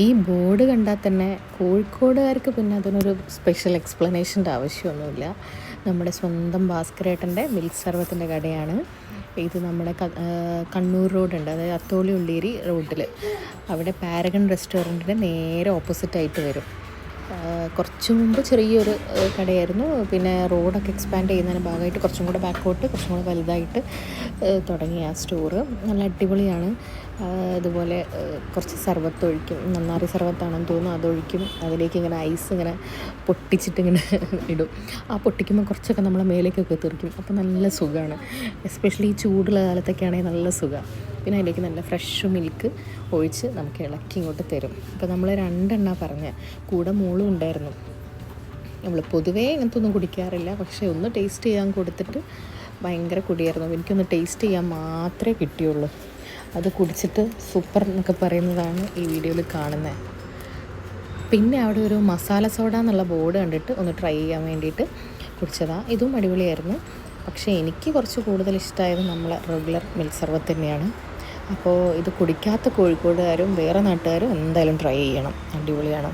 ഈ ബോർഡ് കണ്ടാൽ തന്നെ കോഴിക്കോടുകാർക്ക് പിന്നെ അതിനൊരു സ്പെഷ്യൽ എക്സ്പ്ലനേഷൻ്റെ ആവശ്യമൊന്നുമില്ല. നമ്മുടെ സ്വന്തം ഭാസ്കരേട്ടൻ്റെ മിൽക്ക് സർവത്തിൻ്റെ കടയാണ് ഇത്. നമ്മുടെ കണ്ണൂർ റോഡുണ്ട്, അതായത് അത്തോളി ഉള്ളേരി റോഡിൽ, അവിടെ പാരഗൺ റെസ്റ്റോറൻറ്റിൻ്റെ നേരെ ഓപ്പോസിറ്റായിട്ട് വരും. കുറച്ച് മുമ്പ് ചെറിയൊരു കടയായിരുന്നു, പിന്നെ റോഡൊക്കെ എക്സ്പാൻഡ് ചെയ്യുന്നതിന് ഭാഗമായിട്ട് കുറച്ചും കൂടെ ബാക്കോട്ട് കുറച്ചും കൂടെ വലുതായിട്ട് തുടങ്ങിയ ആ സ്റ്റോറ് നല്ല അടിപൊളിയാണ്. ഇതുപോലെ കുറച്ച് സർബത്ത് ഒഴിക്കും, നന്നാറി സർബത്താണെന്ന് തോന്നുന്നു, അതൊഴിക്കും. അതിലേക്ക് ഇങ്ങനെ ഐസ് ഇങ്ങനെ പൊട്ടിച്ചിട്ട് ഇങ്ങനെ ഇടും. ആ പൊട്ടിക്കുമ്പോൾ കുറച്ചൊക്കെ നമ്മളെ മേലേക്കൊക്കെ തെറിക്കും. അപ്പോൾ നല്ല സുഖമാണ്, എസ്പെഷ്യലി ഈ ചൂടുള്ള കാലത്തൊക്കെയാണെങ്കിൽ നല്ല സുഖമാണ്. പിന്നെ അതിലേക്ക് നല്ല ഫ്രഷ് മിൽക്ക് ഒഴിച്ച് നമുക്ക് ഇളക്കി ഇങ്ങോട്ട് തരും. അപ്പോൾ നമ്മൾ 2 പറഞ്ഞ്, കൂടെ മോളും ഉണ്ടായിരുന്നു. നമ്മൾ പൊതുവേ ഇങ്ങനത്തെ ഒന്നും കുടിക്കാറില്ല, പക്ഷേ ഒന്ന് ടേസ്റ്റ് ചെയ്യാൻ കൊടുത്തിട്ട് ഭയങ്കര കുടിയായിരുന്നു. എനിക്കൊന്ന് ടേസ്റ്റ് ചെയ്യാൻ മാത്രമേ കിട്ടിയുള്ളൂ. അത് കുടിച്ചിട്ട് സൂപ്പർ എന്നൊക്കെ പറയുന്നതാണ് ഈ വീഡിയോയിൽ കാണുന്നത്. പിന്നെ അവിടെ ഒരു മസാല സോഡ എന്നുള്ള ബോർഡ് കണ്ടിട്ട് ഒന്ന് ട്രൈ ചെയ്യാൻ വേണ്ടിയിട്ട് കുടിച്ചതാണ്. ഇതും അടിപൊളിയായിരുന്നു. പക്ഷേ എനിക്ക് കുറച്ച് കൂടുതൽ ഇഷ്ടമായത് നമ്മളെ റെഗുലർ മിൽക്ക് സർബത്ത് തന്നെയാണ്. അപ്പോൾ ഇത് കുടിക്കാത്ത കോഴിക്കോടുകാരും വേറെ നാട്ടുകാരും എന്തായാലും ട്രൈ ചെയ്യണം, അടിപൊളിയാണ്.